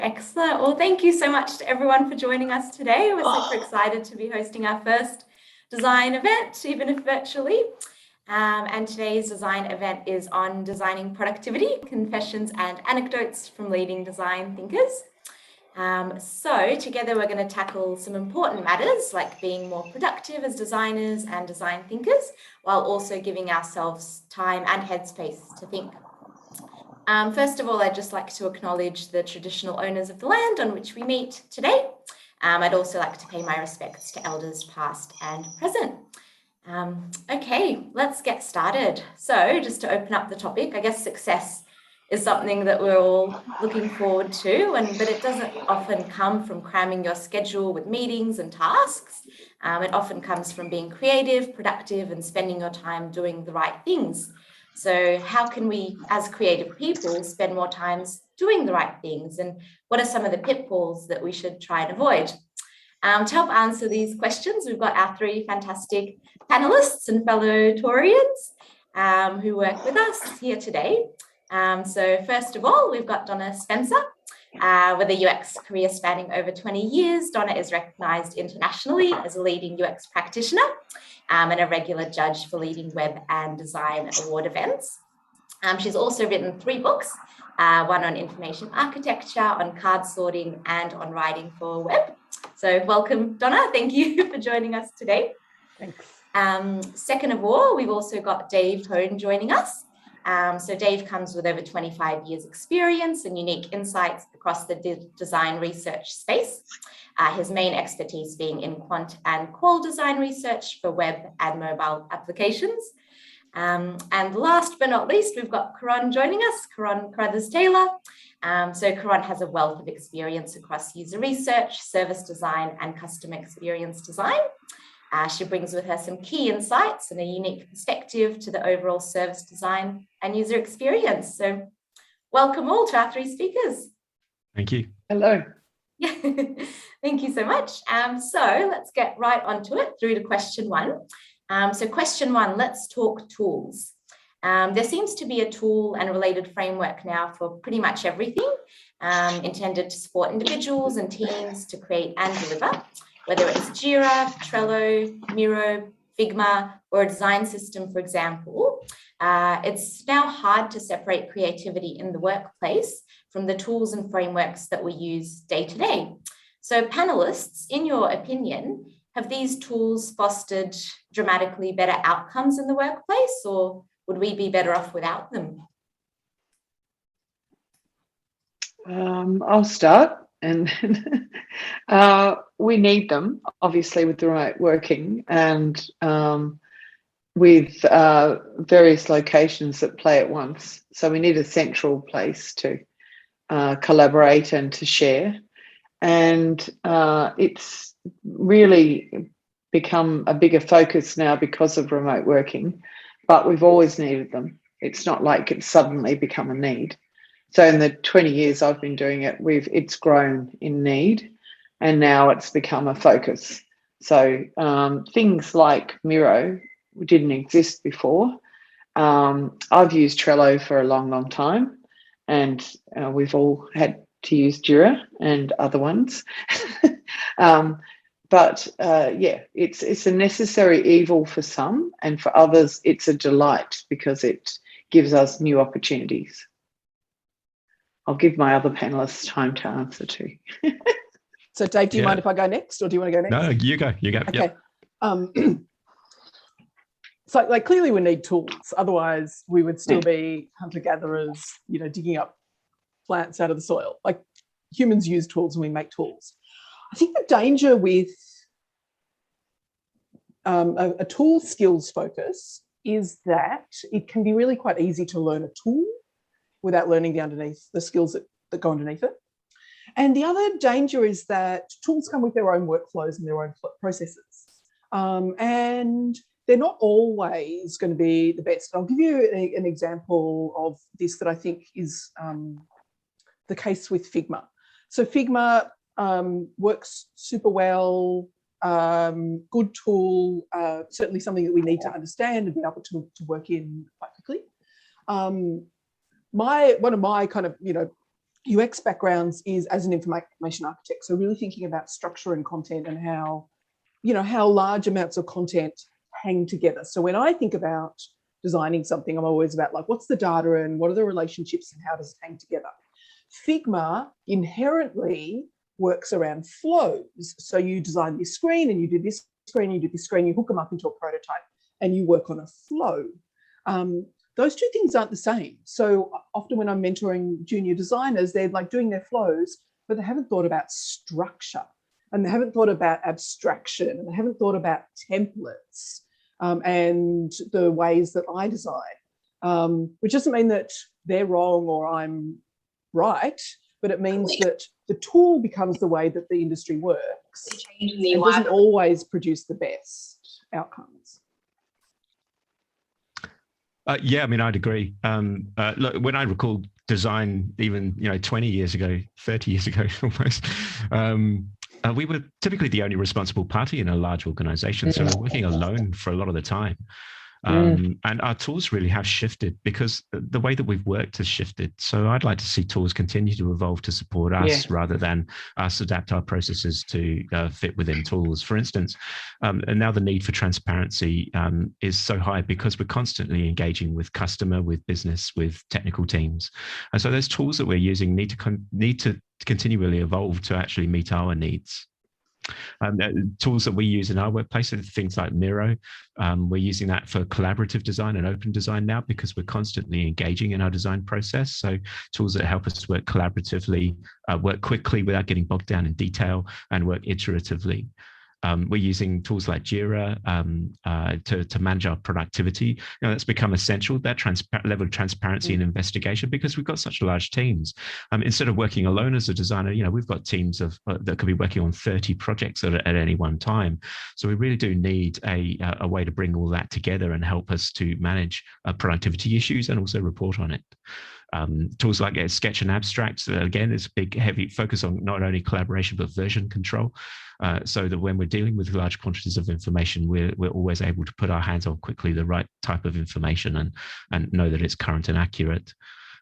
Excellent. Well, thank you so much to everyone for joining us today. We're super excited to be hosting our first design event, even if virtually. And today's design event is on designing productivity, confessions and anecdotes from leading design thinkers. So together we're going to tackle some important matters like being more productive as designers and design thinkers, while also giving ourselves time and headspace to think. First of all, I'd just like to acknowledge the traditional owners of the land on which we meet today. I'd also like to pay my respects to elders past and present. Okay, let's get started. So just to open up the topic, I guess success is something that we're all looking forward to, but it doesn't often come from cramming your schedule with meetings and tasks. It often comes from being creative, productive, and spending your time doing the right things. So how can we, as creative people, spend more time doing the right things? And what are some of the pitfalls that we should try and avoid? To help answer these questions, we've got our three fantastic panelists and fellow Torians who work with us here today. So first of all, we've got Donna Spencer. With a UX career spanning over 20 years, Donna is recognised internationally as a leading UX practitioner and a regular judge for leading web and design award events. She's also written 3 books, one on information architecture, on card sorting, and on writing for web. So welcome, Donna. Thank you for joining us today. Thanks. Second of all, we've also got Dave Hone joining us. So Dave comes with over 25 years experience and unique insights across the design research space. His main expertise being in quant and qual design research for web and mobile applications. And last but not least, we've got Caronne joining us, Caronne Carruthers-Taylor. So Caronne has a wealth of experience across user research, service design, and customer experience design. She brings with her some key insights and a unique perspective to the overall service design and user experience. So welcome all to our 3 speakers. Thank you. Hello. Thank you so much. So let's get right onto it through to question 1. So question 1, let's talk tools. There seems to be a tool and related framework now for pretty much everything intended to support individuals and teams to create and deliver. Whether it's Jira, Trello, Miro, Figma, or a design system, for example, it's now hard to separate creativity in the workplace from the tools and frameworks that we use day to day. So panelists, in your opinion, have these tools fostered dramatically better outcomes in the workplace, or would we be better off without them? I'll start. And we need them, obviously, with the remote working and with various locations that play at once. So we need a central place to collaborate and to share. And it's really become a bigger focus now because of remote working, but we've always needed them. It's not like it's suddenly become a need. So in the 20 years I've been doing it, it's grown in need, and now it's become a focus. So things like Miro didn't exist before. I've used Trello for a long, long time, and we've all had to use Jira and other ones. But it's a necessary evil for some, and for others it's a delight because it gives us new opportunities. I'll give my other panelists time to answer too. So Dave, do you mind if I go next, or do you want to go next? No, you go. Okay. Yep. So clearly we need tools. Otherwise we would still be hunter-gatherers, digging up plants out of the soil. Like, humans use tools and we make tools. I think the danger with a tool skills focus is that it can be really quite easy to learn a tool without learning the skills that go underneath it. And the other danger is that tools come with their own workflows and their own processes. And they're not always going to be the best. I'll give you an example of this that I think is the case with Figma. So Figma works super well, good tool, certainly something that we need to understand and be able to work in quite quickly. One of my kind of, UX backgrounds is as an information architect. So really thinking about structure and content and how, how large amounts of content hang together. So when I think about designing something, I'm always about like, what's the data and what are the relationships and how does it hang together? Figma inherently works around flows. So you design this screen and you do this screen, you do this screen, you hook them up into a prototype and you work on a flow. Those two things aren't the same. So often when I'm mentoring junior designers, they're like doing their flows, but they haven't thought about structure and they haven't thought about abstraction and they haven't thought about templates and the ways that I design, which doesn't mean that they're wrong or I'm right, but it means that the tool becomes the way that the industry works and doesn't always produce the best outcomes. Yeah, I mean, I'd agree. Look, when I recall design, even 20 years ago, 30 years ago almost, we were typically the only responsible party in a large organization, so we're working alone for a lot of the time. And our tools really have shifted because the way that we've worked has shifted. So I'd like to see tools continue to evolve to support us rather than us adapt our processes to fit within tools. For instance, and now the need for transparency is so high because we're constantly engaging with customer, with business, with technical teams. And so those tools that we're using need to continually evolve to actually meet our needs. Tools that we use in our workplace are things like Miro. We're using that for collaborative design and open design now because we're constantly engaging in our design process. So tools that help us work collaboratively, work quickly without getting bogged down in detail, and work iteratively. We're using tools like Jira to manage our productivity. That's become essential, that level of transparency and investigation, because we've got such large teams. Instead of working alone as a designer, we've got teams that could be working on 30 projects at any one time. So we really do need a way to bring all that together and help us to manage productivity issues and also report on it. Tools like Sketch and Abstract, again, is a big, heavy focus on not only collaboration, but version control. So that when we're dealing with large quantities of information, we're always able to put our hands on quickly the right type of information and know that it's current and accurate.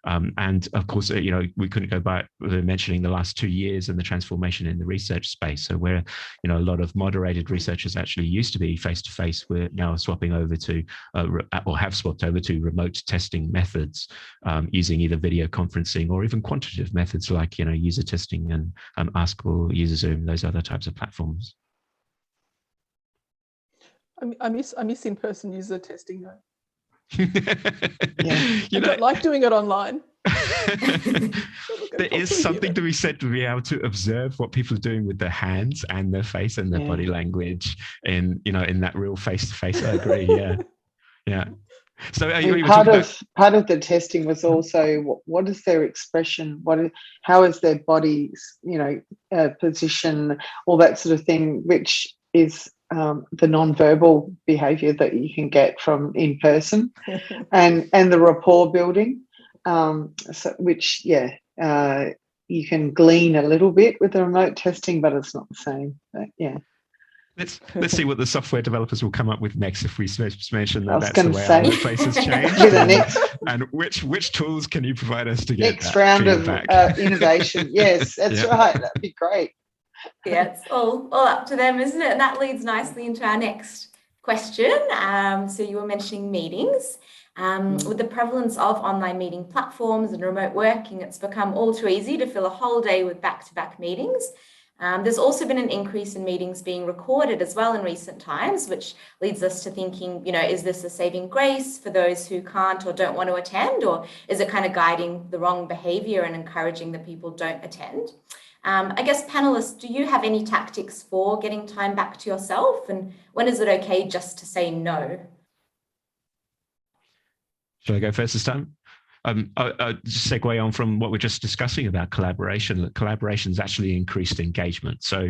And of course, we couldn't go by mentioning the last 2 years and the transformation in the research space. So where, a lot of moderated researchers actually used to be face-to-face, we're now swapping over to, or have swapped over to remote testing methods, using either video conferencing or even quantitative methods like, user testing and Ask or User Zoom, those other types of platforms. I miss in-person user testing though. I don't like doing it online. There is something to be said to be able to observe what people are doing with their hands and their face and their body language in that real face-to-face. I agree. Yeah. So part of the testing was also what is their expression, how is their body position, all that sort of thing, which is the non-verbal behaviour that you can get from in person, and the rapport building, which you can glean a little bit with the remote testing, but it's not the same. But, Let's see what the software developers will come up with next if we mention that that's the way our workplace has changed. And which tools can you provide us to get next round of innovation? Yes, that's right. That'd be great. Yeah, it's all up to them, isn't it? And that leads nicely into our next question. So you were mentioning meetings. With the prevalence of online meeting platforms and remote working, it's become all too easy to fill a whole day with back-to-back meetings. There's also been an increase in meetings being recorded as well in recent times, which leads us to thinking, is this a saving grace for those who can't or don't want to attend, or is it kind of guiding the wrong behavior and encouraging that people don't attend? I guess, panelists, do you have any tactics for getting time back to yourself? And when is it okay just to say no? Should I go first this time? I'll just segue on from what we're just discussing about collaboration. Collaboration's actually increased engagement. So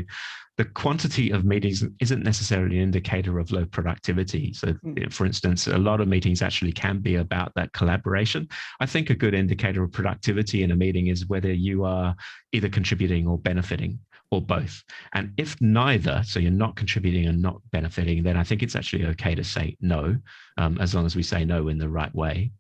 the quantity of meetings isn't necessarily an indicator of low productivity. So for instance, a lot of meetings actually can be about that collaboration. I think a good indicator of productivity in a meeting is whether you are either contributing or benefiting, or both. And if neither, so you're not contributing and not benefiting, then I think it's actually okay to say no, as long as we say no in the right way.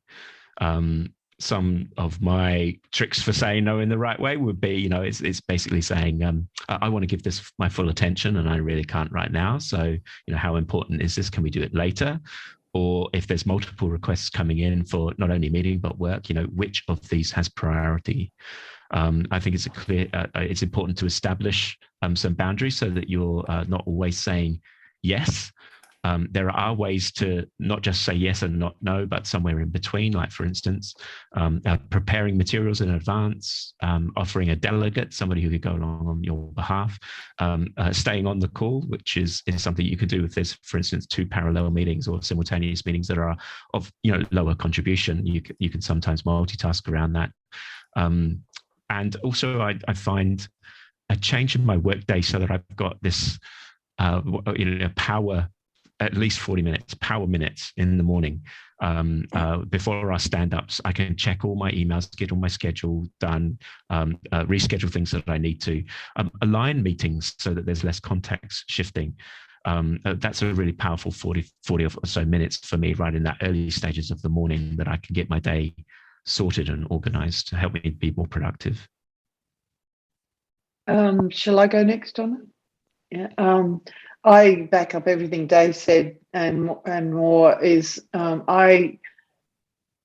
some of my tricks for saying no in the right way would be, it's basically saying, I want to give this my full attention and I really can't right now. So, how important is this? Can we do it later? Or if there's multiple requests coming in for not only meeting, but work, which of these has priority? I think it's important to establish some boundaries so that you're not always saying yes. There are ways to not just say yes and not no, but somewhere in between, like for instance, preparing materials in advance, offering a delegate, somebody who could go along on your behalf, staying on the call, which is something you could do if there's, for instance, 2 parallel meetings or simultaneous meetings that are of lower contribution. You can sometimes multitask around that. And also I find a change in my workday so that I've got this power, at least 40 minutes, power minutes in the morning before our stand-ups. I can check all my emails, get all my schedule done, reschedule things that I need to, align meetings so that there's less context shifting. That's a really powerful 40 or so minutes for me right in that early stages of the morning that I can get my day sorted and organized to help me be more productive. Shall I go next, Donna? Yeah. I back up everything Dave said and more. Is I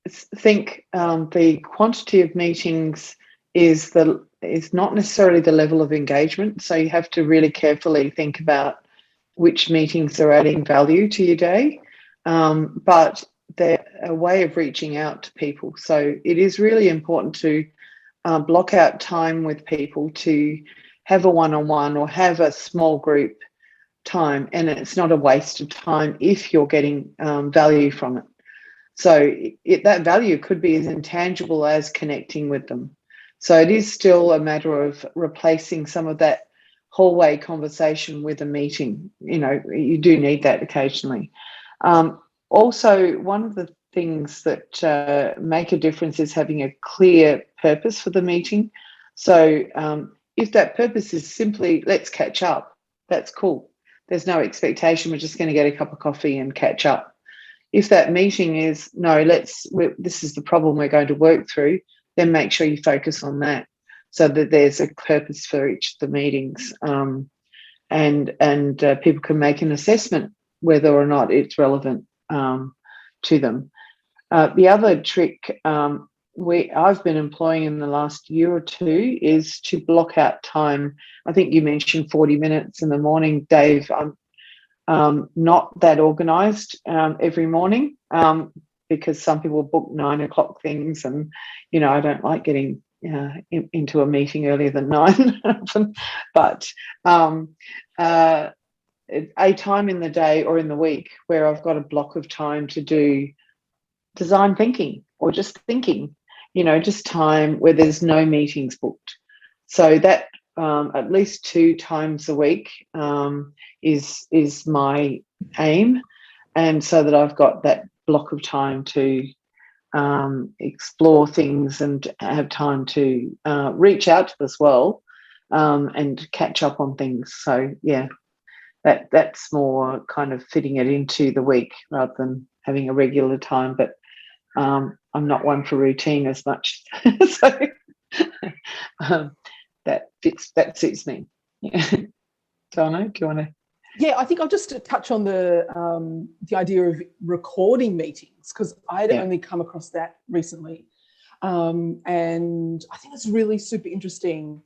think the quantity of meetings is not necessarily the level of engagement. So you have to really carefully think about which meetings are adding value to your day, but they're a way of reaching out to people. So it is really important to block out time with people to have a one-on-one or have a small group time, and it's not a waste of time if you're getting value from it. So that value could be as intangible as connecting with them. So it is still a matter of replacing some of that hallway conversation with a meeting. You do need that occasionally. Also, one of the things that make a difference is having a clear purpose for the meeting. So if that purpose is simply, let's catch up, that's cool. There's no expectation, we're just going to get a cup of coffee and catch up. If that meeting is, no, this is the problem we're going to work through, then make sure you focus on that so that there's a purpose for each of the meetings, and people can make an assessment whether or not it's relevant to them. The other trick I've been employing in the last year or two is to block out time. I think you mentioned 40 minutes in the morning, Dave. I'm not that organised every morning because some people book 9 o'clock things, and I don't like getting into a meeting earlier than 9. But a time in the day or in the week where I've got a block of time to do design thinking or just thinking, just time where there's no meetings booked. So that at least 2 times a week is my aim, and so that I've got that block of time to explore things and have time to reach out to as well, and catch up on things. So yeah, that's more kind of fitting it into the week rather than having a regular time. But I'm not one for routine as much. So that suits me. Yeah. Donna, do you want to? Yeah, I think I'll just touch on the idea of recording meetings, because I'd only come across that recently. And I think it's really super interesting,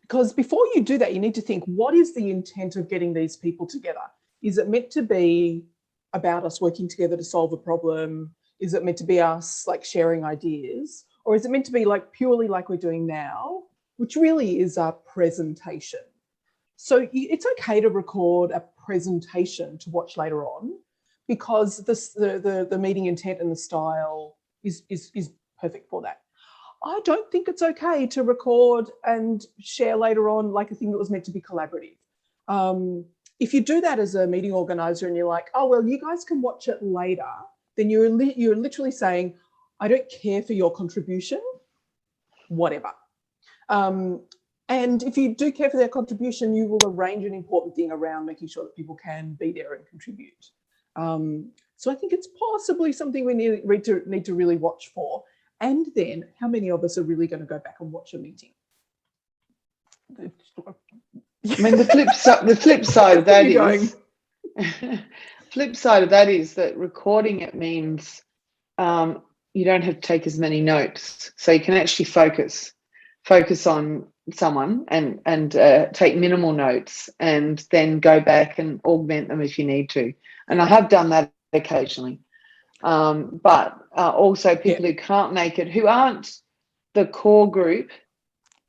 because before you do that, you need to think, what is the intent of getting these people together? Is it meant to be about us working together to solve a problem? Is it meant to be us like sharing ideas? Or is it meant to be like purely like we're doing now, which really is our presentation? So it's okay to record a presentation to watch later on, because the meeting intent and the style is perfect for that. I don't think it's okay to record and share later on like a thing that was meant to be collaborative. If you do that as a meeting organizer and you're like, oh, well, you guys can watch it later, then you're literally saying, I don't care for your contribution, whatever. And if you do care for their contribution, you will arrange an important thing around making sure that people can be there and contribute. So I think it's possibly something we need to really watch for. And then how many of us are really going to go back and watch a meeting? I mean, the flip side of that is flip side of that is that recording it means you don't have to take as many notes, so you can actually focus on someone and take minimal notes, and then go back and augment them if you need to. And I have done that occasionally. But also people who can't make it, who aren't the core group,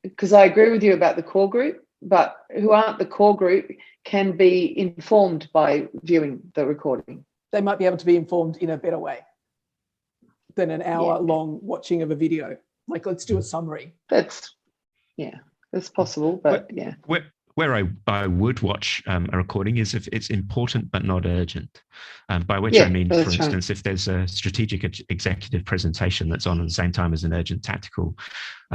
because I agree with you about the core group, but who aren't the core group can be informed by viewing the recording. They might be able to be informed in a better way than an hour-long watching of a video. Like, let's do a summary. That's possible, but yeah. Where I would watch a recording is if it's important but not urgent. By which I mean, for instance, if there's a strategic executive presentation that's on at the same time as an urgent tactical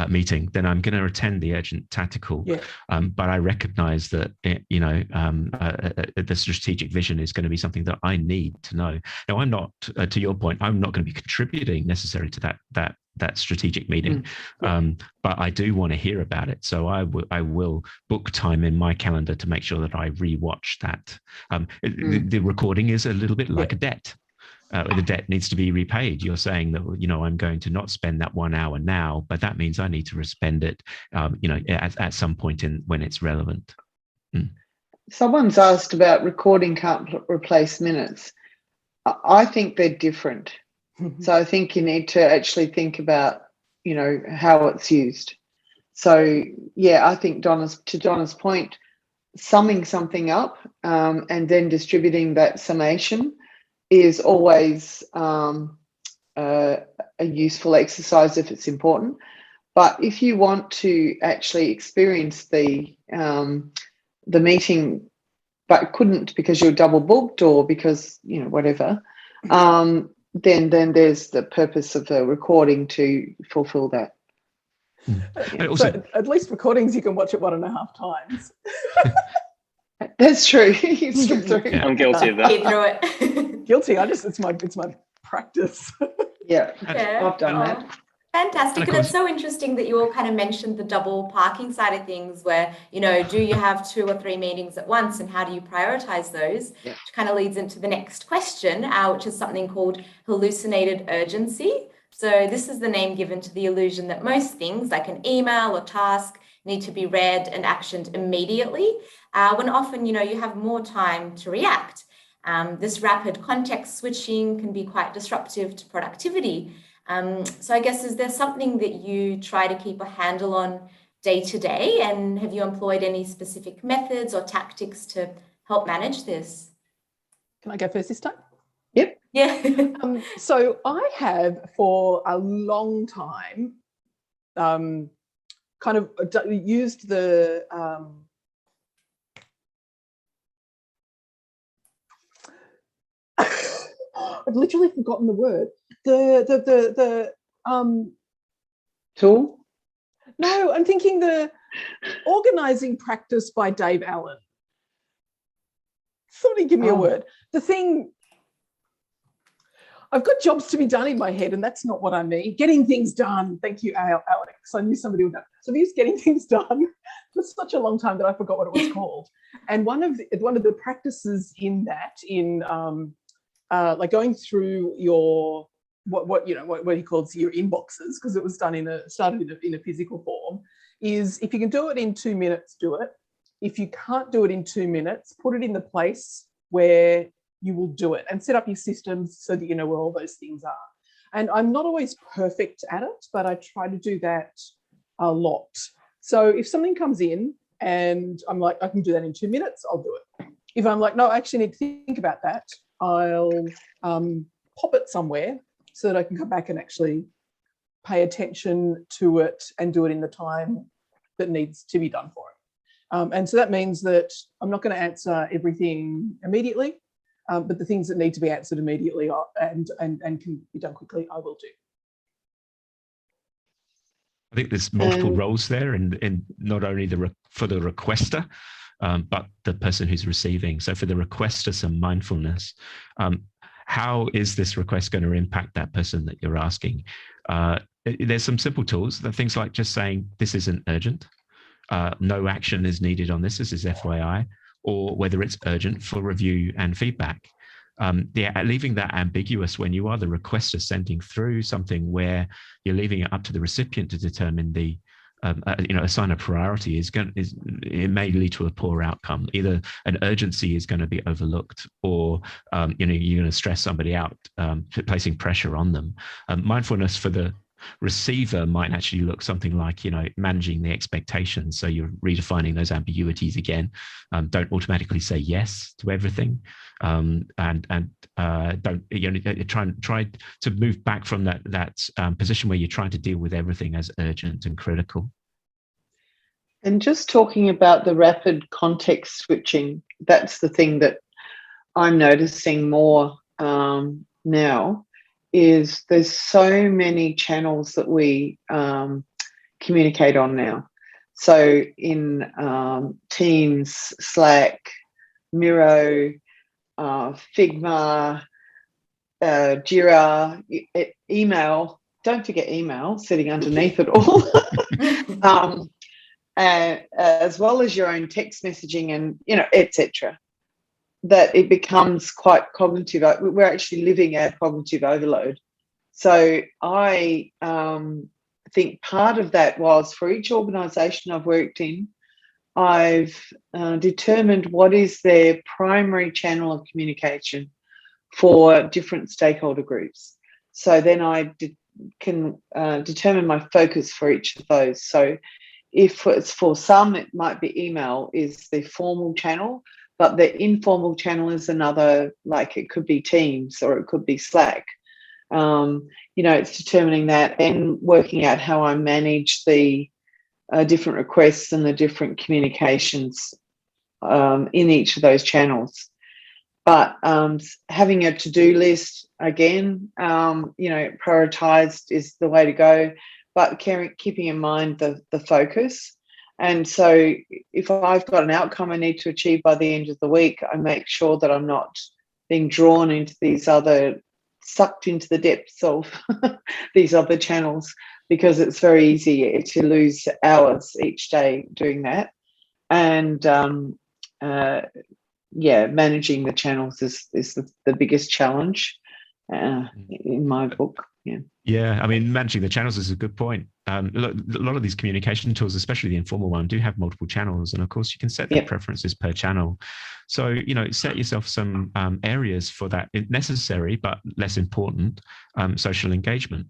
meeting, then I'm going to attend the urgent tactical. But I recognize that the strategic vision is going to be something that I need to know. Now, I'm not, to your point, I'm not going to be contributing necessarily to that strategic meeting, but I do want to hear about it. So I will book time in my calendar to make sure that I rewatch that. The recording is a little bit like a debt. The debt needs to be repaid. You're saying that, I'm going to not spend that 1 hour now, but that means I need to spend it, at some point when it's relevant. Someone's asked about recording can't replace minutes. I think they're different. So I think you need to actually think about, how it's used. So, I think to Donna's point, summing something up and then distributing that summation is always a useful exercise if it's important. But if you want to actually experience the meeting but couldn't because you're double booked or because, whatever, then there's the purpose of the recording to fulfill that. So at least recordings you can watch it 1.5 times. That's true. You skip through. Yeah, I'm guilty of that. Get through it. Guilty. It's my practice. I've done that. Fantastic. And it's so interesting that you all kind of mentioned the double parking side of things where, do you have 2 or 3 meetings at once and how do you prioritize those? Which kind of leads into the next question, which is something called hallucinated urgency. So this is the name given to the illusion that most things like an email or task need to be read and actioned immediately, when often, you have more time to react. This rapid context switching can be quite disruptive to productivity. So I guess, is there something that you try to keep a handle on day to day? And have you employed any specific methods or tactics to help manage this? Can I go first this time? Yep. Yeah. So I have for a long time kind of used the I've literally forgotten the word. The tool? No, I'm thinking the organizing practice by Dave Allen. Somebody give me a word. The thing, I've got jobs to be done in my head, and that's not what I mean. Getting things done. Thank you, Alex. I knew somebody would know. So I've used getting things done for such a long time that I forgot what it was called. And one of the practices in that, like going through your what he calls your inboxes, because it was started in a physical form, is if you can do it in 2 minutes, do it. If you can't do it in 2 minutes, put it in the place where you will do it and set up your systems so that you know where all those things are. And I'm not always perfect at it, but I try to do that a lot. So if something comes in and I'm like, I can do that in 2 minutes, I'll do it. If I'm like, no, I actually need to think about that, I'll pop it somewhere so that I can come back and actually pay attention to it and do it in the time that needs to be done for it. And so that means that I'm not going to answer everything immediately, but the things that need to be answered immediately and can be done quickly, I will do. I think there's multiple roles there, and not only for the requester, but the person who's receiving. So for the requester, some mindfulness. How is this request going to impact that person that you're asking? there's some simple tools, that things like just saying this isn't urgent, no action is needed on this is FYI, or whether it's urgent for review and feedback. Leaving that ambiguous when you are the requester sending through something, where you're leaving it up to the recipient to determine the assign a priority it may lead to a poor outcome. Either an urgency is going to be overlooked, or you're going to stress somebody out, placing pressure on them. Mindfulness for the receiver might actually look something like, managing the expectations. So you're redefining those ambiguities again. Don't automatically say yes to everything, and don't try to move back from that position where you're trying to deal with everything as urgent and critical. And just talking about the rapid context switching, that's the thing that I'm noticing more now. Is there's so many channels that we communicate on now. So in Teams, Slack, Miro, Figma, Jira, email. Don't forget email sitting underneath it all, as well as your own text messaging and etc. That it becomes quite cognitive. We're actually living at cognitive overload. So I think part of that was, for each organisation I've worked in, I've determined what is their primary channel of communication for different stakeholder groups. So then I can determine my focus for each of those. So if it's for some, it might be email is the formal channel, but the informal channel is another, like it could be Teams or it could be Slack. It's determining that and working out how I manage the different requests and the different communications in each of those channels. But having a to-do list, again, prioritised is the way to go, but keeping in mind the focus. And so if I've got an outcome I need to achieve by the end of the week, I make sure that I'm not being drawn into sucked into the depths of these other channels, because it's very easy to lose hours each day doing that. And managing the channels is the biggest challenge in my book. Yeah, I mean, managing the channels is a good point. A lot of these communication tools, especially the informal one, do have multiple channels, and of course you can set the preferences per channel. So set yourself some areas for that necessary but less important social engagement.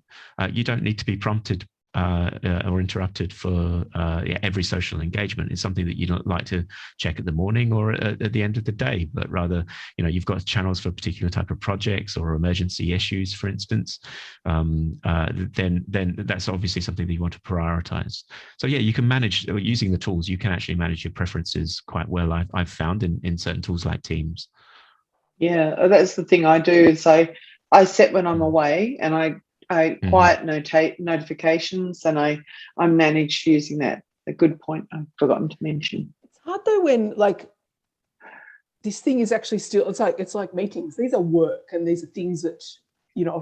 You don't need to be prompted or interrupted for every social engagement. It's something that you don't like to check at the morning or at the end of the day, but rather, you've got channels for a particular type of projects or emergency issues, for instance. Then that's obviously something that you want to prioritize. So you can manage, using the tools, you can actually manage your preferences quite well. I've found in certain tools like Teams. Yeah, that's the thing I do is I set when I'm away, and I quiet notifications, and I manage using that. A good point I've forgotten to mention. It's hard though when this thing is actually still, it's like meetings. These are work, and these are things that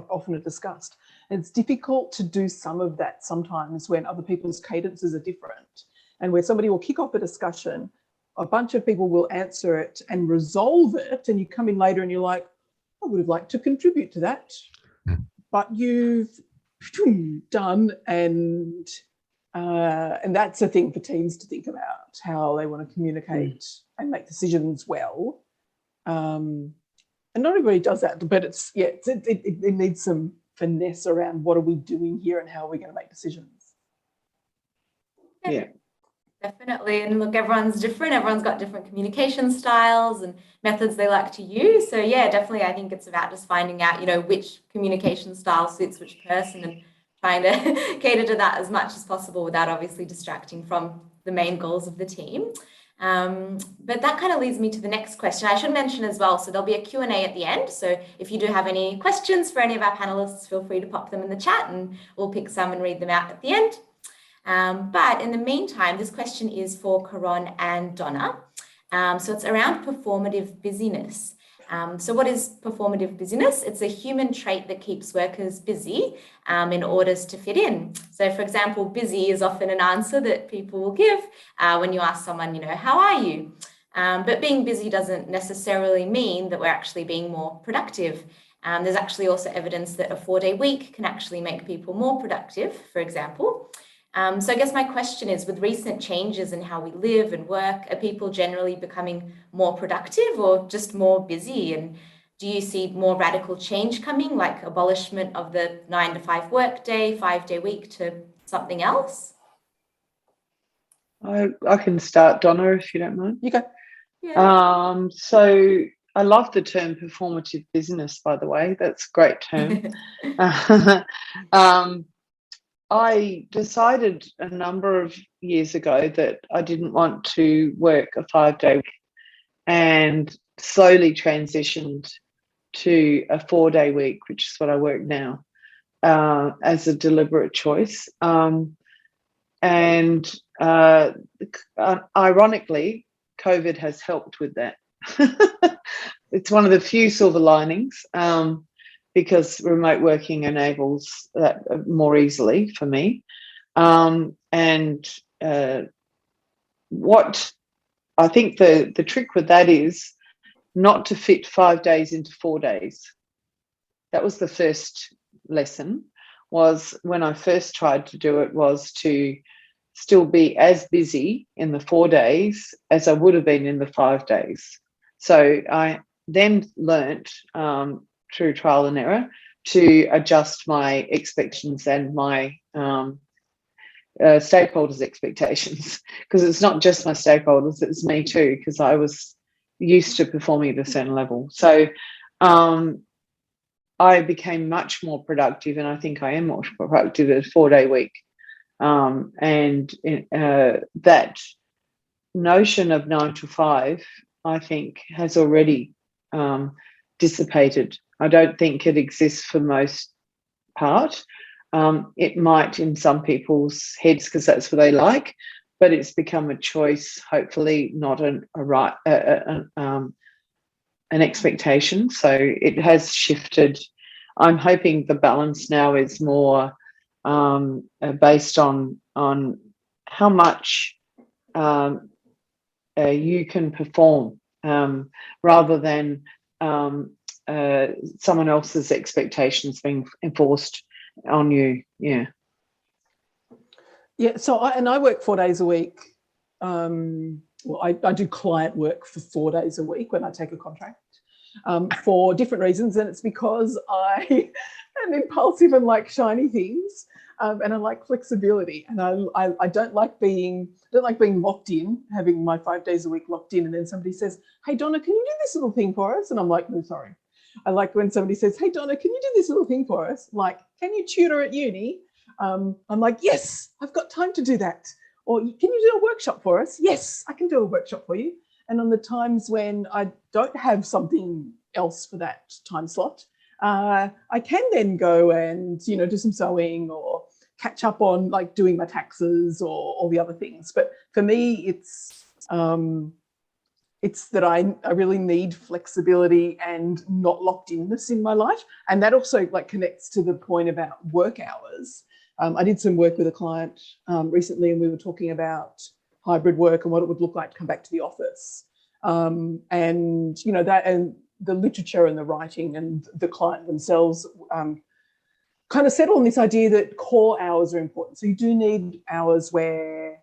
often are discussed. And it's difficult to do some of that sometimes when other people's cadences are different, and where somebody will kick off a discussion, a bunch of people will answer it and resolve it, and you come in later and you're like, I would have liked to contribute to that. But you've done, and that's a thing for teams to think about, how they want to communicate and make decisions well. And not everybody does that, but it needs some finesse around what are we doing here and how are we going to make decisions. Yeah. Definitely. And look, everyone's different. Everyone's got different communication styles and methods they like to use. So definitely, I think it's about just finding out, which communication style suits which person, and trying to cater to that as much as possible without obviously distracting from the main goals of the team. But that kind of leads me to the next question. I should mention as well, so there'll be a Q&A at the end. So if you do have any questions for any of our panelists, feel free to pop them in the chat and we'll pick some and read them out at the end. But in the meantime, this question is for Caronne and Donna. So it's around performative busyness. So what is performative busyness? It's a human trait that keeps workers busy in order to fit in. So for example, busy is often an answer that people will give when you ask someone, how are you? But being busy doesn't necessarily mean that we're actually being more productive. There's actually also evidence that a 4-day week can actually make people more productive, for example. So I guess my question is, with recent changes in how we live and work, are people generally becoming more productive or just more busy? And do you see more radical change coming, like abolishment of the 9-to-5 workday, 5-day week to something else? I can start, Donna, if you don't mind. You go. Yeah. So I love the term performative business, by the way. That's a great term. I decided a number of years ago that I didn't want to work a 5-day week, and slowly transitioned to a 4-day week, which is what I work now, as a deliberate choice. And ironically, COVID has helped with that. It's one of the few silver linings. Because remote working enables that more easily for me. What I think the trick with that is not to fit 5 days into 4 days. That was the first lesson, was when I first tried to do it, was to still be as busy in the 4 days as I would have been in the 5 days. So I then learnt through trial and error to adjust my expectations and my stakeholders' expectations, because it's not just my stakeholders, it's me too, because I was used to performing at a certain level. So I became much more productive, and I think I am more productive at a 4-day week. That notion of 9 to 5, I think, has already dissipated. I don't think it exists for most part. It might in some people's heads because that's what they like, but it's become a choice, hopefully not an expectation. So it has shifted. I'm hoping the balance now is more based on how much you can perform, rather than someone else's expectations being enforced on you. Yeah. So I work 4 days a week. I do client work for 4 days a week when I take a contract, for different reasons, and it's because I am impulsive and like shiny things, and I like flexibility, and I don't like being locked in, having my 5 days a week locked in, and then somebody says, "Hey Donna, can you do this little thing for us?" And I'm like, "No, sorry." I like when somebody says, "Hey Donna, can you do this little thing for us?" Like, "Can you tutor at uni?" I'm like, "Yes, I've got time to do that." Or, "Can you do a workshop for us?" "Yes, I can do a workshop for you." And on the times when I don't have something else for that time slot, I can then go and, do some sewing or catch up on like doing my taxes or all the other things. But for me, it's that I really need flexibility and not locked inness in my life. And that also like connects to the point about work hours. I did some work with a client recently, and we were talking about hybrid work and what it would look like to come back to the office. And that, and the literature and the writing and the client themselves kind of settle on this idea that core hours are important. So you do need hours where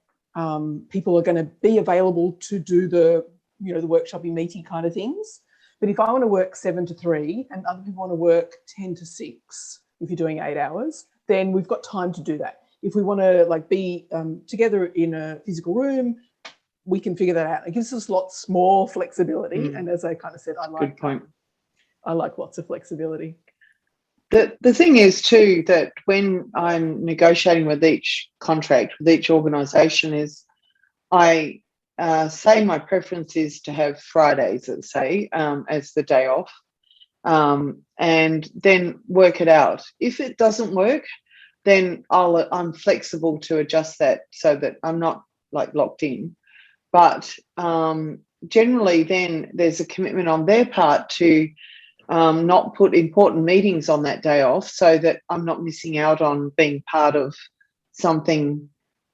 people are going to be available to do the workshopy, meaty kind of things. But if I want to work 7 to 3 and other people want to work 10 to 6, if you're doing 8 hours, then we've got time to do that. If we want to like be together in a physical room, we can figure that out. It gives us lots more flexibility. And as I kind of said, I like lots of flexibility. The thing is too, that when I'm negotiating with each contract, with each organisation, is I say my preference is to have Fridays, let's say, as the day off, and then work it out. If it doesn't work, then I'm flexible to adjust that so that I'm not like locked in. But generally then there's a commitment on their part to not put important meetings on that day off, so that I'm not missing out on being part of something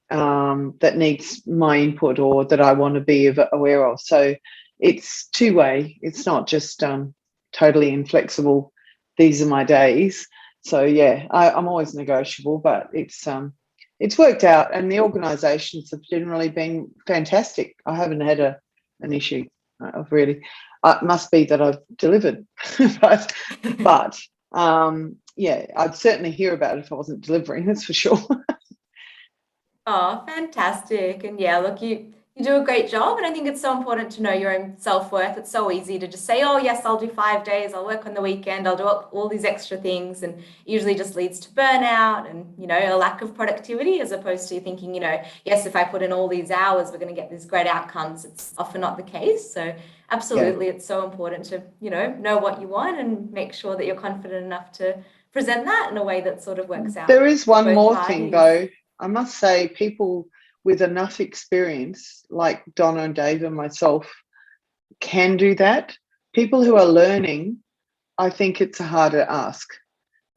that needs my input or that I want to be aware of. So it's two-way. It's not just totally inflexible. These are my days. So yeah, I'm always negotiable, but it's worked out, and the organisations have generally been fantastic. I haven't had an issue. I've really. It must be that I've delivered, but yeah, I'd certainly hear about it if I wasn't delivering. That's for sure. Oh, fantastic. And yeah, look, you do a great job. And I think it's so important to know your own self-worth. It's so easy to just say, oh, yes, I'll do 5 days. I'll work on the weekend. I'll do all these extra things. And it usually just leads to burnout and, a lack of productivity, as opposed to thinking, yes, if I put in all these hours, we're going to get these great outcomes. It's often not the case. So absolutely, It's so important to, know what you want and make sure that you're confident enough to present that in a way that sort of works out. There is one both more parties. thing, though. I must say, people with enough experience, like Donna and Dave and myself, can do that. People who are learning, I think it's a harder ask,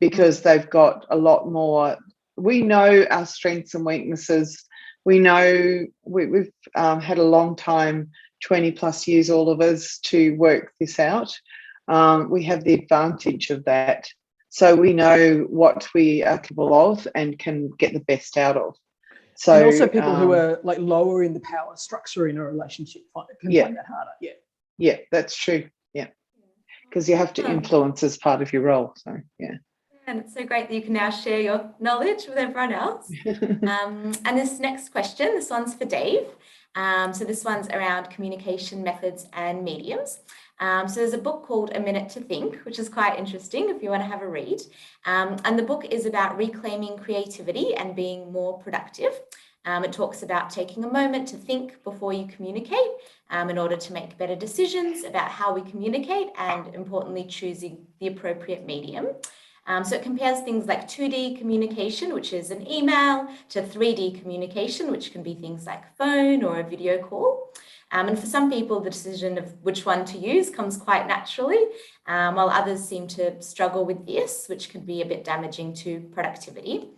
because they've got a lot more. We know our strengths and weaknesses. We know we've had a long time, 20 plus years, all of us, to work this out. We have the advantage of that. So we know what we are capable of and can get the best out of. So, and also people who are like lower in the power structure in a relationship find that harder. Yeah. Yeah, that's true. Yeah. Because you have to influence as part of your role. So, yeah. And it's so great that you can now share your knowledge with everyone else. And this next question, this one's for Dave. So this one's around communication methods and mediums. So there's a book called A Minute to Think, which is quite interesting if you want to have a read. And the book is about reclaiming creativity and being more productive. It talks about taking a moment to think before you communicate in order to make better decisions about how we communicate and, importantly, choosing the appropriate medium. So it compares things like 2D communication, which is an email, to 3D communication, which can be things like phone or a video call. And for some people, the decision of which one to use comes quite naturally, while others seem to struggle with this, which can be a bit damaging to productivity.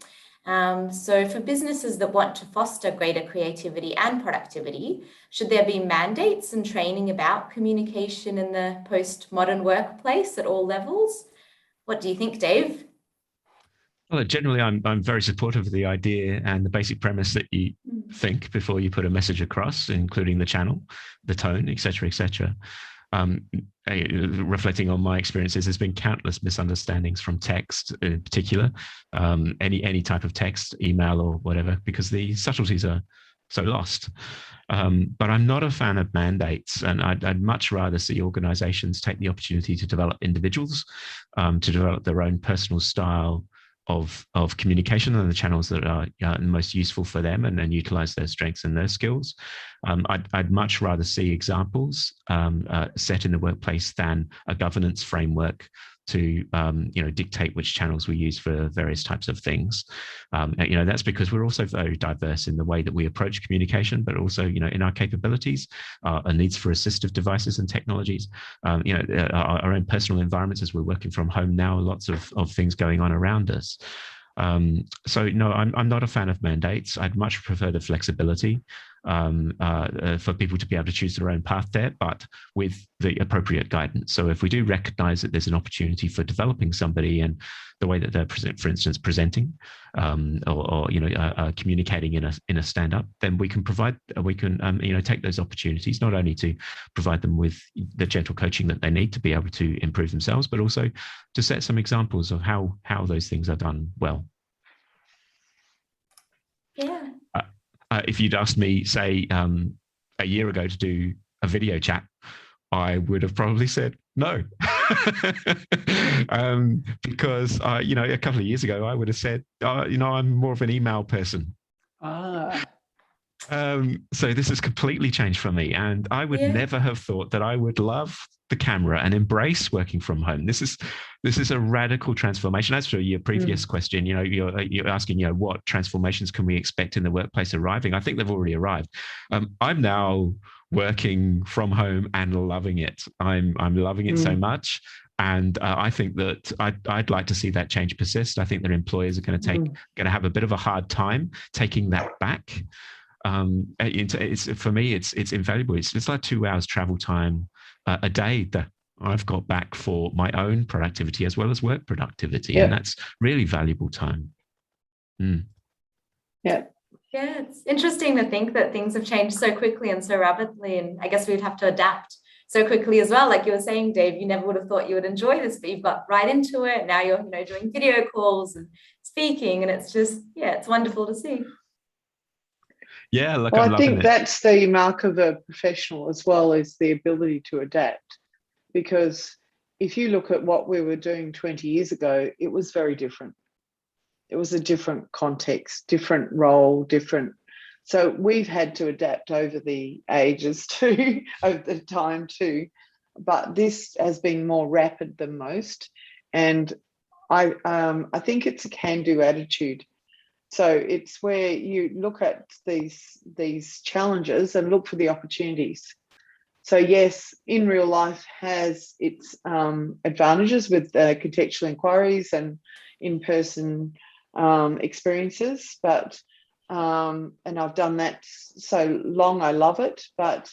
So for businesses that want to foster greater creativity and productivity, should there be mandates and training about communication in the postmodern workplace at all levels? What do you think, Dave? Well, generally, I'm very supportive of the idea and the basic premise that you think before you put a message across, including the channel, the tone, etc., etc. Reflecting on my experiences, there's been countless misunderstandings from text, in particular, any type of text, email, or whatever, because the subtleties are so lost. But I'm not a fan of mandates, and I'd much rather see organizations take the opportunity to develop individuals, to develop their own personal style of communication and the channels that are most useful for them, and then utilize their strengths and their skills. I'd much rather see examples set in the workplace than a governance framework to dictate which channels we use for various types of things. That's because we're also very diverse in the way that we approach communication, but also in our capabilities, our needs for assistive devices and technologies, our own personal environments as we're working from home now, lots of things going on around us. So no, I'm not a fan of mandates. I'd much prefer the flexibility for people to be able to choose their own path there, but with the appropriate guidance. So if we do recognize that there's an opportunity for developing somebody and the way that they're presenting or communicating in a stand-up, then we can take those opportunities, not only to provide them with the gentle coaching that they need to be able to improve themselves, but also to set some examples of how those things are done well. Yeah. If you'd asked me, say, a year ago to do a video chat, I would have probably said no. Because, a couple of years ago, I would have said, I'm more of an email person. So this has completely changed for me, and I would Yeah. never have thought that I would love the camera and embrace working from home. This is a radical transformation. As for your previous question, you're asking, what transformations can we expect in the workplace arriving? I think they've already arrived. I'm now working from home and loving it. I'm loving it so much. And I think that I'd like to see that change persist. I think that employers are going to have a bit of a hard time taking that back. For me, it's invaluable. It's like 2 hours travel time a day that I've got back for my own productivity as well as work productivity, and that's really valuable time. Yeah. Yeah, it's interesting to think that things have changed so quickly and so rapidly, and I guess we'd have to adapt so quickly as well. Like you were saying, Dave, you never would have thought you would enjoy this, but you've got right into it. Now you're, doing video calls and speaking, and it's just, it's wonderful to see. Yeah, look, well, I'm I loving think it. that's the mark of a professional as well, is the ability to adapt. Because if you look at what we were doing 20 years ago, it was very different. It was a different context, different role, different. So we've had to adapt over the ages too, over the time too. But this has been more rapid than most. And I think it's a can-do attitude. So it's where you look at these challenges and look for the opportunities. So yes, in real life has its advantages with contextual inquiries and in-person experiences, but and I've done that so long, I love it. But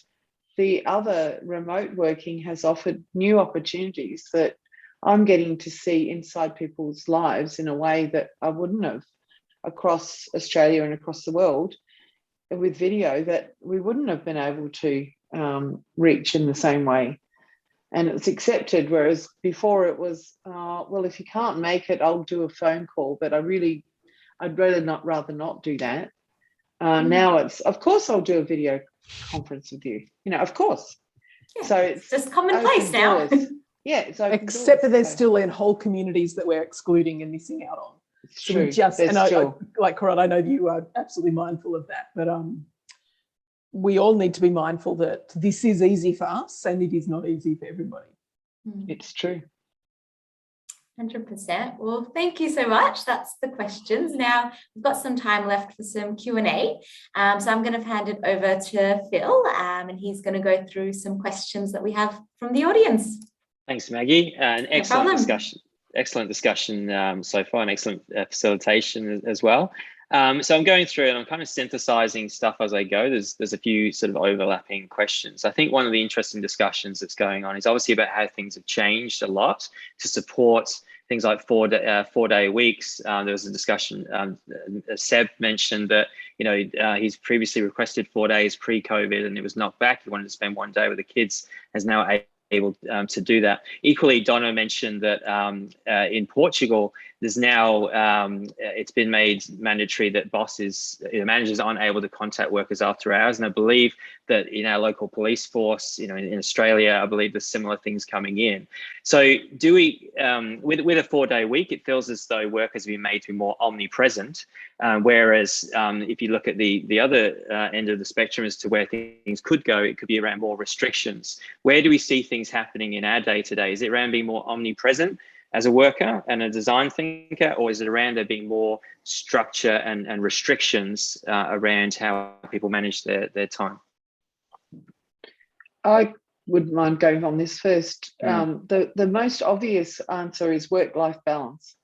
the other remote working has offered new opportunities that I'm getting to see inside people's lives in a way that I wouldn't have across Australia and across the world with video, that we wouldn't have been able to reach in the same way. And it's accepted, whereas before it was, well, if you can't make it, I'll do a phone call, but I'd rather not do that. Now it's, of course, I'll do a video conference with you, of course. Yeah, so it's just commonplace now. Yeah, it's open except doors, that there's still in whole communities that we're excluding and missing out on. It's So true. we just, There's and I, still, like Caronne, I know that you are absolutely mindful of that, but we all need to be mindful that this is easy for us and it is not easy for everybody. it's true. 100%. Well, thank you so much. That's the questions. Now we've got some time left for some Q&A. So I'm going to hand it over to Phil, and he's going to go through some questions that we have from the audience. Thanks, Maggie. An excellent discussion. Excellent discussion so far, and excellent facilitation as well. So I'm going through and I'm kind of synthesizing stuff as I go. There's a few sort of overlapping questions. I think one of the interesting discussions that's going on is obviously about how things have changed a lot to support things like four-day weeks. There was a discussion. Seb mentioned that he's previously requested 4 days pre-COVID and it was knocked back. He wanted to spend 1 day with the kids. Has now able to do that. Equally, Donna mentioned that in Portugal, there's now it's been made mandatory that managers aren't able to contact workers after hours. And I believe that in our local police force, in Australia, I believe there's similar things coming in. So do we, with a 4-day week, it feels as though work has been made to be more omnipresent. Whereas if you look at the other end of the spectrum as to where things could go, it could be around more restrictions. Where do we see things happening in our day-to-day? Is it around being more omnipresent as a worker and a design thinker, or is it around there being more structure and restrictions around how people manage their time? I wouldn't mind going on this first. The most obvious answer is work-life balance.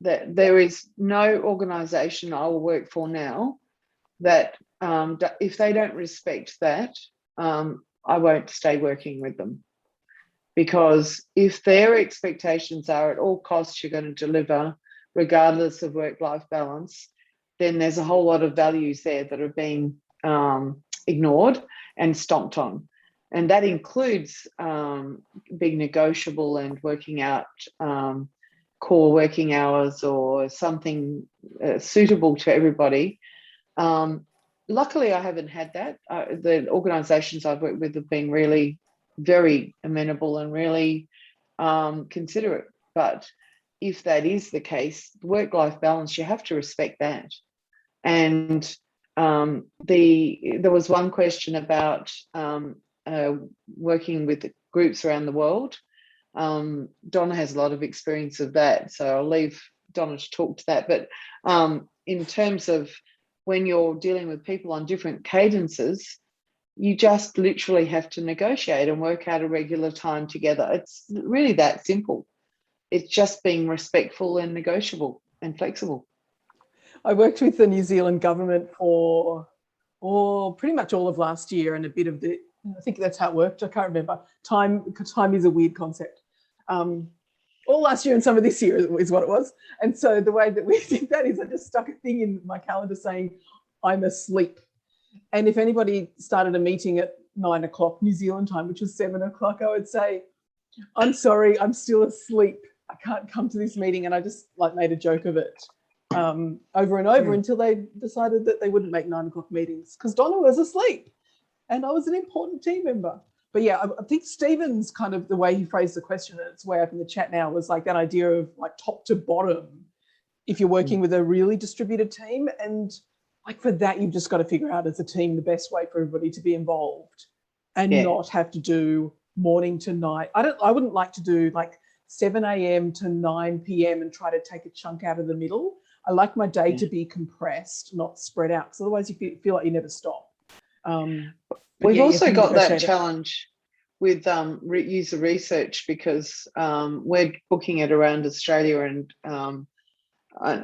That there is no organisation I will work for now that if they don't respect that, I won't stay working with them. Because if their expectations are at all costs you're going to deliver, regardless of work-life balance, then there's a whole lot of values there that are being ignored and stomped on. And that includes being negotiable and working out core working hours or something suitable to everybody. Luckily, I haven't had that. The organisations I've worked with have been really very amenable and really considerate. But if that is the case, work-life balance, you have to respect that. And There was one question about working with groups around the world. Donna has a lot of experience of that, so I'll leave Donna to talk to that. But in terms of when you're dealing with people on different cadences, you just literally have to negotiate and work out a regular time together. It's really that simple. It's just being respectful and negotiable and flexible. I worked with the New Zealand government for pretty much all of last year and a bit of the, I think that's how it worked. I can't remember. Time is a weird concept. All last year and some of this year is what it was. And so the way that we did that is I just stuck a thing in my calendar saying, I'm asleep. And if anybody started a meeting at 9 o'clock New Zealand time, which was 7 o'clock, I would say, I'm sorry, I'm still asleep. I can't come to this meeting. And I just like made a joke of it over and over until they decided that they wouldn't make 9 o'clock meetings because Donna was asleep and I was an important team member. But yeah, I think Stephen's kind of the way he phrased the question, and it's way up in the chat now, was like that idea of like top to bottom, if you're working with a really distributed team. And like for that, you've just got to figure out as a team the best way for everybody to be involved and not have to do morning to night. I wouldn't like to do like 7 a.m. to 9 p.m. and try to take a chunk out of the middle. I like my day to be compressed, not spread out, because otherwise you feel like you never stop. We've also got that challenge with user research because we're booking it around Australia and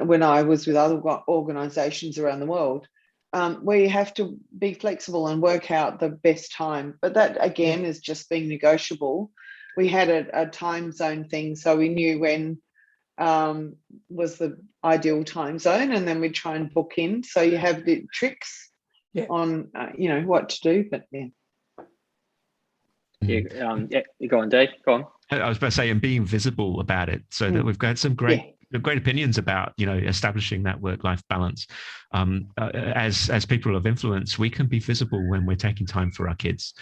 when I was with other organisations around the world, where you have to be flexible and work out the best time. But that, again, is just being negotiable. We had a time zone thing, so we knew when was the ideal time zone, and then we try and book in. So you have the tricks on, what to do. But go on, Dave. Go on. I was about to say, and being visible about it, so that we've got some great opinions about establishing that work-life balance. As people of influence, we can be visible when we're taking time for our kids.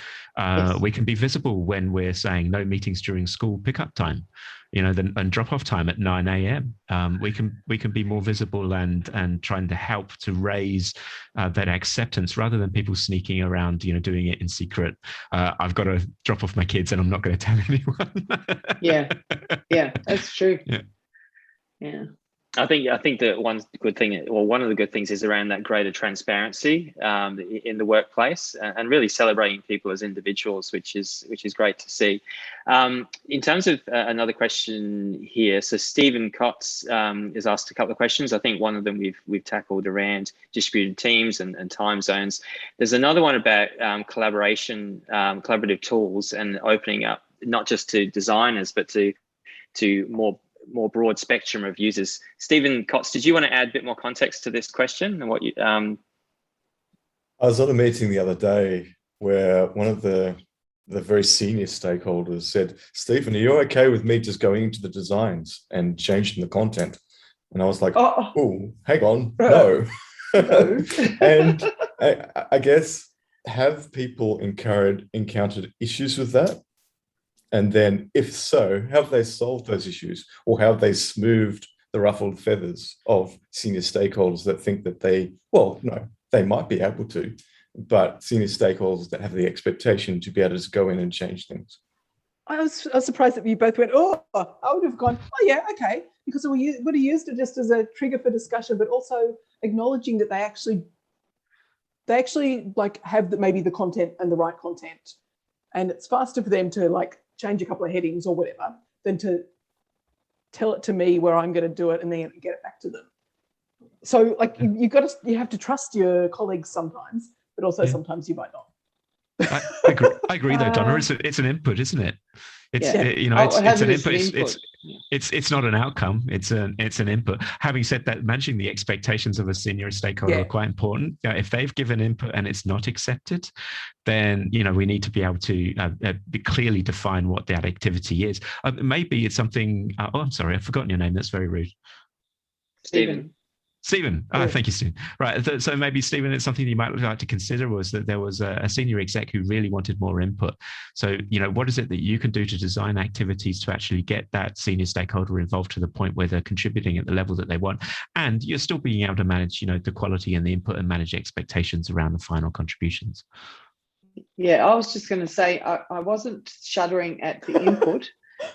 We can be visible when we're saying no meetings during school pickup time, and drop-off time at 9 a.m. We can be more visible and trying to help to raise that acceptance rather than people sneaking around, doing it in secret. I've got to drop off my kids and I'm not going to tell anyone. Yeah, that's true. Yeah. I think that one of the good things is around that greater transparency in the workplace and really celebrating people as individuals, which is great to see. In terms of another question here, so Stephen Kotz has asked a couple of questions. I think one of them we've tackled around distributed teams and time zones. There's another one about collaboration, collaborative tools, and opening up not just to designers but to more broad spectrum of users. Stephen Kotz, did you want to add a bit more context to this question and what you? I was at a meeting the other day where one of the very senior stakeholders said, "Stephen, are you okay with me just going into the designs and changing the content?" And I was like, "Oh, hang on, no." And I guess, have people encountered issues with that? And then, if so, how have they solved those issues, or how have they smoothed the ruffled feathers of senior stakeholders that think that they might be able to, but senior stakeholders that have the expectation to be able to just go in and change things? I was surprised that you both went, I would have gone, yeah, okay, because we would have used it just as a trigger for discussion, but also acknowledging that they actually like have maybe the content and the right content. And it's faster for them to like change a couple of headings or whatever than to tell it to me where I'm going to do it and then get it back to them. So like you have to trust your colleagues sometimes, but also sometimes you might not. I agree though, Donna. It's an input, isn't it? It's it's an input. It's not an outcome. It's an input. Having said that, managing the expectations of a senior stakeholder are quite important. If they've given input and it's not accepted, then we need to be able to clearly define what that activity is. Maybe it's something. I'm sorry, I've forgotten your name. That's very rude. Stephen. Stephen. Oh, thank you, Stephen. Right. So maybe, Stephen, it's something you might like to consider, was that there was a senior exec who really wanted more input. So, what is it that you can do to design activities to actually get that senior stakeholder involved to the point where they're contributing at the level that they want, and you're still being able to manage, the quality and the input and manage expectations around the final contributions? Yeah, I was just going to say, I wasn't shuddering at the input.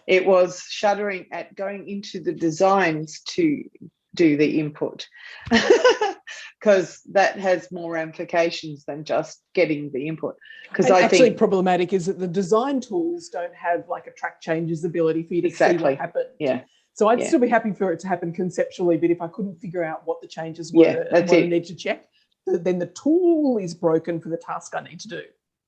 It was shuddering at going into the designs to do the input, because that has more ramifications than just getting the input. Because I actually think problematic is that the design tools don't have like a track changes ability for you to see what happened. Yeah. So I'd still be happy for it to happen conceptually, but if I couldn't figure out what the changes were and what I need to check, then the tool is broken for the task I need to do.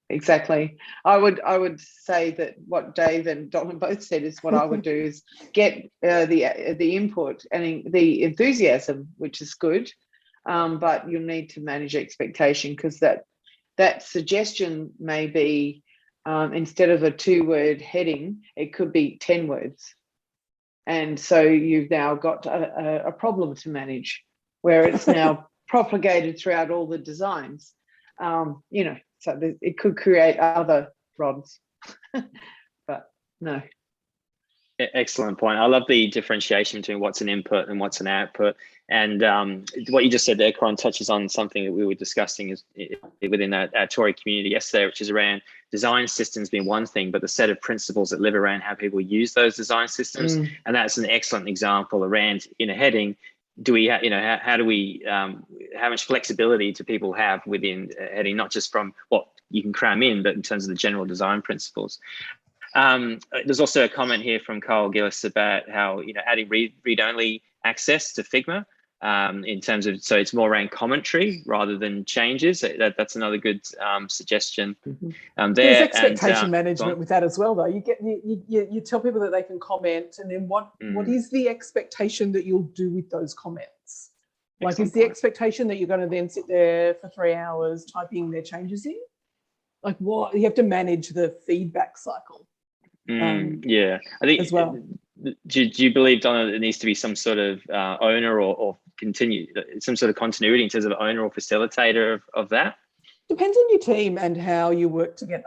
Exactly. I would say that what Dave and Donna both said is what I would do is get the input and the enthusiasm, which is good, but you'll need to manage expectation, because that suggestion may be instead of a 2-word heading, it could be 10 words, and so you've now got a problem to manage where it's now propagated throughout all the designs. So it could create other problems, but no. Excellent point. I love the differentiation between what's an input and what's an output. And what you just said there, Caronne, touches on something that we were discussing within our Torii community yesterday, which is around design systems being one thing, but the set of principles that live around how people use those design systems. And that's an excellent example around in a heading. Do we, how much flexibility do people have within heading, not just from what you can cram in, but in terms of the general design principles? There's also a comment here from Carl Gillis about how, adding read-only access to Figma in terms of, so it's more around commentary rather than changes. That's another good suggestion. There's expectation management with that as well, though. You tell people that they can comment, and then what is the expectation that you'll do with those comments? Like, is the expectation that you're going to then sit there for 3 hours typing their changes in? Like, what you have to manage the feedback cycle. I think as well. Do you believe, Donna, there needs to be some sort of owner or continue some sort of continuity in terms of owner or facilitator of that? Depends on your team and how you work together.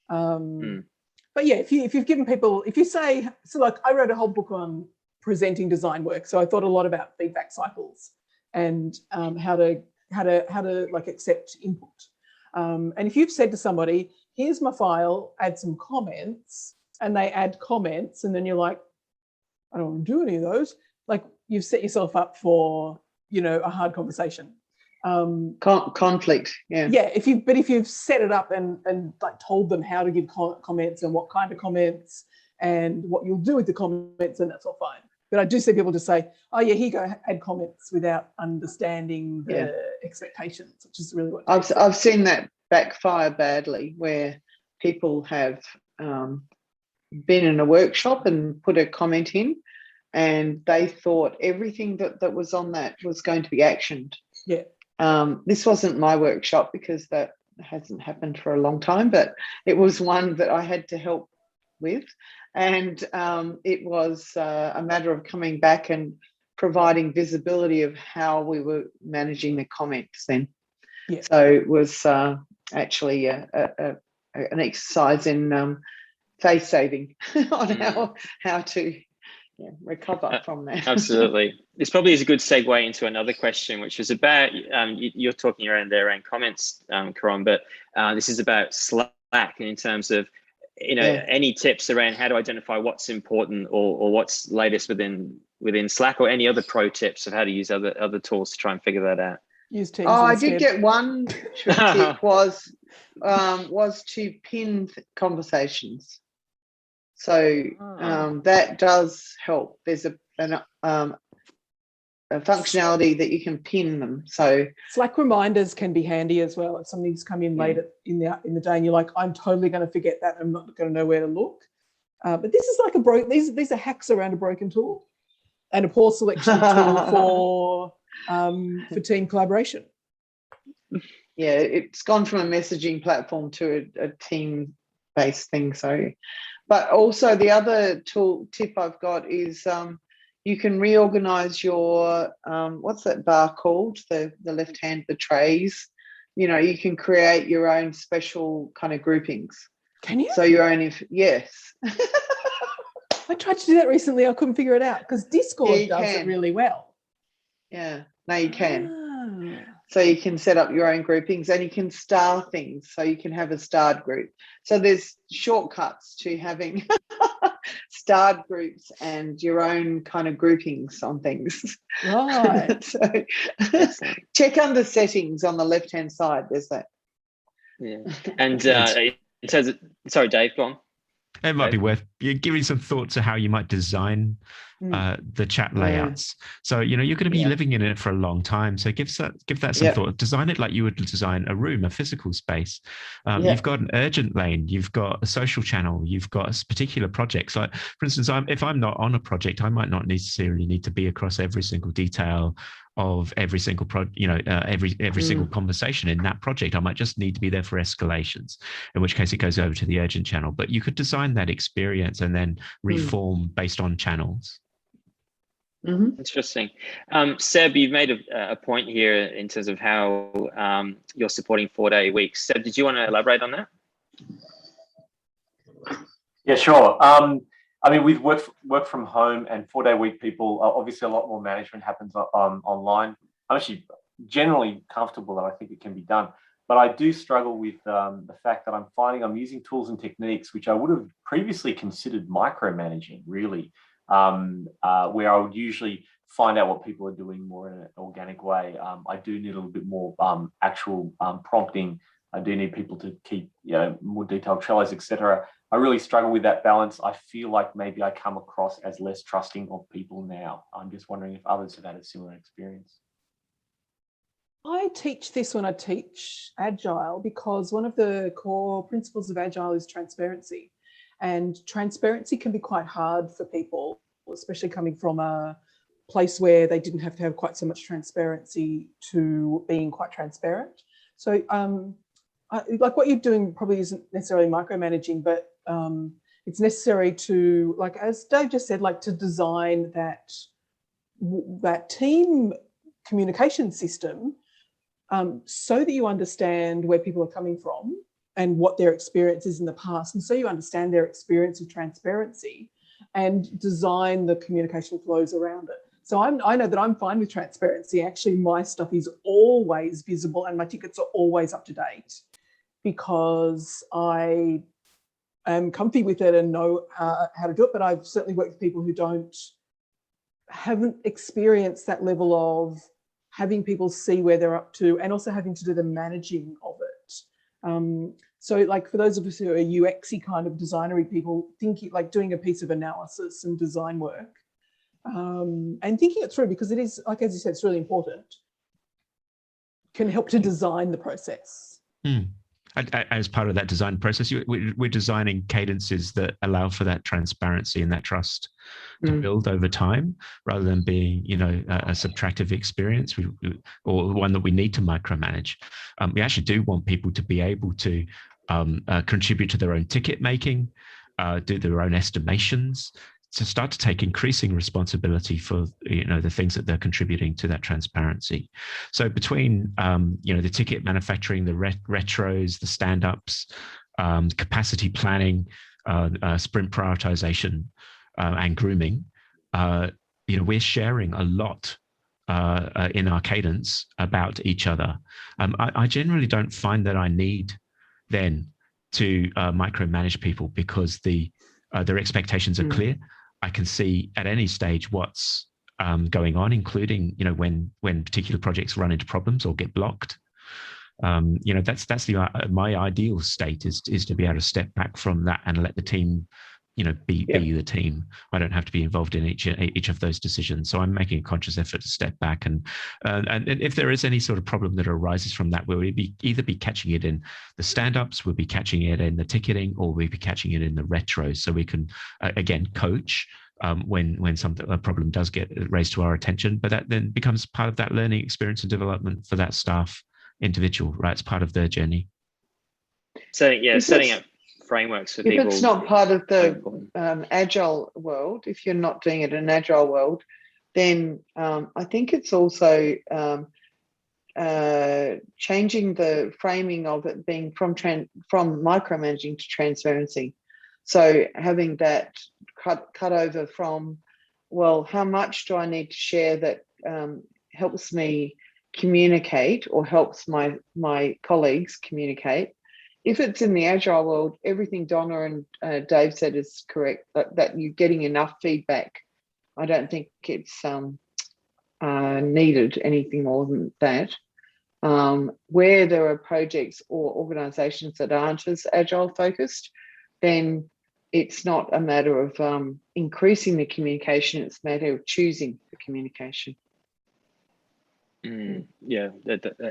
But yeah, if you've given people, if you say, so like I wrote a whole book on presenting design work, so I thought a lot about feedback cycles and how to like accept input. And if you've said to somebody, here's my file, add some comments, and they add comments, and then you're like, I don't want to do any of those. Like, you've set yourself up for, a hard conversation. Conflict, yeah. Yeah, if you've set it up and like told them how to give comments and what kind of comments and what you'll do with the comments, then that's all fine. But I do see people just say, oh yeah, here you go, add comments, without understanding the expectations, which is really what I've seen that backfire badly, where people have been in a workshop and put a comment in, and they thought everything that was on that was going to be actioned. Yeah. This wasn't my workshop because that hasn't happened for a long time, but it was one that I had to help with, and it was a matter of coming back and providing visibility of how we were managing the comments then. Yeah. So it was actually an exercise in face saving on how to recover from that. Absolutely. This probably is a good segue into another question, which is about, you're talking around comments, Caronne, but this is about Slack, and in terms of, any tips around how to identify what's important or what's latest within Slack, or any other pro tips of how to use other tools to try and figure that out? Use Teams I instead. did get one tip was to pin conversations. So that does help. There's a functionality that you can pin them. So Slack reminders can be handy as well. If something's come in late in the day and you're like, I'm totally going to forget that, I'm not going to know where to look. But this is like these are hacks around a broken tool, and a poor selection tool for team collaboration. Yeah, it's gone from a messaging platform to a team-based thing. So, but also the other tip I've got is you can reorganize your what's that bar called? The left hand, the trays. You can create your own special kind of groupings. Can you? So your own, yes. I tried to do that recently. I couldn't figure it out because Discord does can. it really well. Yeah, no, you can. Ah. So you can set up your own groupings, and you can star things. So you can have a starred group. So there's shortcuts to having starred groups and your own kind of groupings on things. Right. So check under settings on the left-hand side. There's that. Yeah. And it says, sorry, Dave, go on. It might be worth giving some thought to how you might design the chat layouts. So, you're going to be living in it for a long time. So give that some thought. Design it like you would design a room, a physical space. You've got an urgent lane. You've got a social channel. You've got a particular project. So, for instance, if I'm not on a project, I might not necessarily need to be across every single detail of every single every single conversation in that project. I might just need to be there for escalations, in which case it goes over to the urgent channel. But you could design that experience and then reform based on channels. Interesting. Seb, you've made a point here in terms of how you're supporting 4-day weeks. Seb, did you want to elaborate on that? Yeah, sure. I mean, with work from home and 4-day week people, obviously a lot more management happens online. I'm actually generally comfortable that I think it can be done, but I do struggle with the fact that I'm finding I'm using tools and techniques which I would have previously considered micromanaging, really, where I would usually find out what people are doing more in an organic way. I do need a little bit more actual prompting. I do need people to keep, more detailed Trellos, etc. I really struggle with that balance. I feel like maybe I come across as less trusting of people now. I'm just wondering if others have had a similar experience. I teach this when I teach Agile because one of the core principles of Agile is transparency. And transparency can be quite hard for people, especially coming from a place where they didn't have to have quite so much transparency to being quite transparent. So like what you're doing probably isn't necessarily micromanaging, but it's necessary to, like as Dave just said, like to design that team communication system so that you understand where people are coming from and what their experience is in the past, and so you understand their experience of transparency and design the communication flows around it. So I know that I'm fine with transparency. Actually, my stuff is always visible and my tickets are always up to date because I am comfy with it and know how to do it. But I've certainly worked with people who haven't experienced that level of having people see where they're up to and also having to do the managing of it. So like for those of us who are UX-y kind of designery people, thinking like doing a piece of analysis and design work and thinking it through, because it is, like as you said, it's really important, can help to design the process. As part of that design process, we're designing cadences that allow for that transparency and that trust to build over time, rather than being, a subtractive experience or one that we need to micromanage. We actually do want people to be able to contribute to their own ticket making, do their own estimations, to start to take increasing responsibility for the things that they're contributing to that transparency. So between the ticket manufacturing, the retros, the stand-ups, capacity planning, sprint prioritization, and grooming, we're sharing a lot in our cadence about each other. I generally don't find that I need then to micromanage people because their expectations are clear. I can see at any stage what's going on, including when particular projects run into problems or get blocked. That's my ideal state is to be able to step back from that and let the team be the team. I don't have to be involved in each of those decisions. So I'm making a conscious effort to step back, and if there is any sort of problem that arises from that, we'll either be catching it in the stand-ups, we'll be catching it in the ticketing, or we'll be catching it in the retros. So we can again coach when a problem does get raised to our attention, but that then becomes part of that learning experience and development for that staff individual, right? It's part of their journey. Setting up frameworks for If people. it's not part of the important. agile world, if you're not doing it in an agile world, then I think it's also changing the framing of it being from micromanaging to transparency. So having that cut over from, well, how much do I need to share that helps me communicate or helps my colleagues communicate? If it's in the agile world, everything Donna and Dave said is correct, that you're getting enough feedback. I don't think it's needed anything more than that. Where there are projects or organisations that aren't as agile focused, then it's not a matter of increasing the communication, it's a matter of choosing the communication. Yeah,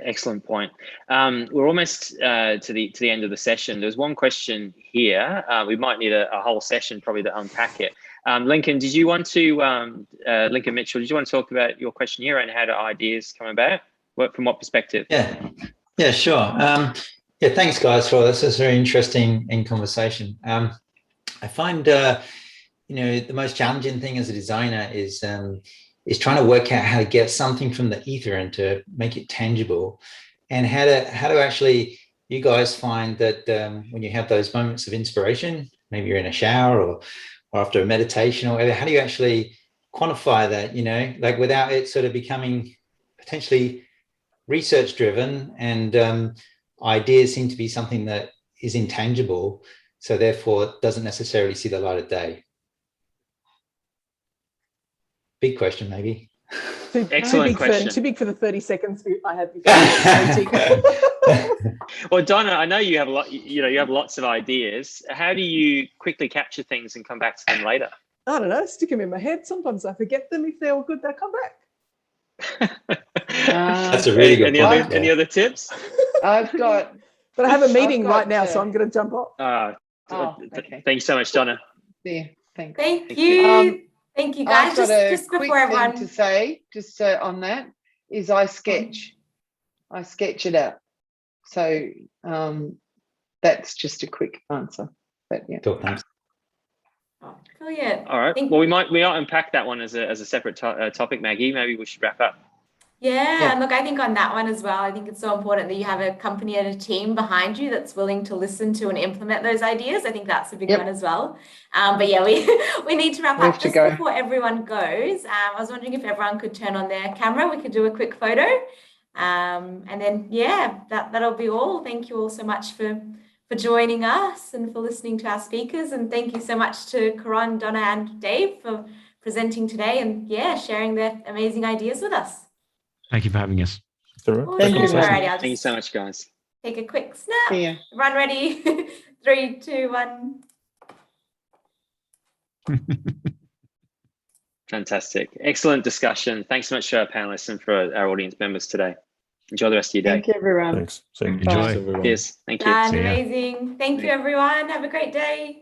excellent point. We're almost to the end of the session. There's one question here. We might need a whole session probably to unpack it. Lincoln, did you want to, Lincoln Mitchell, did you want to talk about your question here and how do ideas come about? From what perspective? Yeah, sure. Yeah, thanks guys for this. It's very interesting in conversation. I find, you know, the most challenging thing as a designer is trying to work out how to get something from the ether and to make it tangible, and how to actually, you guys find that when you have those moments of inspiration, maybe you're in a shower or after a meditation or whatever, how do you actually quantify that, you know, like without it sort of becoming potentially research driven, and ideas seem to be something that is intangible, so therefore it doesn't necessarily see the light of day. Big question, maybe. Excellent question. Too big for the 30 seconds I have before. Well, Donna, I know you have you have lots of ideas. How do you quickly capture things and come back to them later? I don't know, stick them in my head. Sometimes I forget them. If they're all good, they come back. That's a really good point. Any other tips? I've got, but I have a meeting right now, so I'm going to jump off. Okay. Thank you so much, Donna. Yeah, thanks. Thank you. Thank you, guys. I've got just before everyone to say, just on that, is I sketch it out. So that's just a quick answer. But yeah. Cool, thanks. Oh, brilliant. All right. Well, we might unpack that one as a separate topic, Maggie. Maybe we should wrap up. Yeah, and look, I think on that one as well, I think it's so important that you have a company and a team behind you that's willing to listen to and implement those ideas. I think that's a big one as well. But yeah, we need to wrap up. Just before everyone goes, I was wondering if everyone could turn on their camera. We could do a quick photo. And then, yeah, that'll be all. Thank you all so much for joining us and for listening to our speakers. And thank you so much to Caronne, Donna and Dave for presenting today and, yeah, sharing their amazing ideas with us. Thank you for having us. Awesome. Thank you. Alrighty, Thank you so much, guys. Take a quick snap. Run ready. 3, 2, 1. Fantastic. Excellent discussion. Thanks so much to our panelists and for our audience members today. Enjoy the rest of your day. Thank you, everyone. Thanks. Enjoy. Everyone. Cheers. Thank you. Amazing. Thank you, everyone. Have a great day.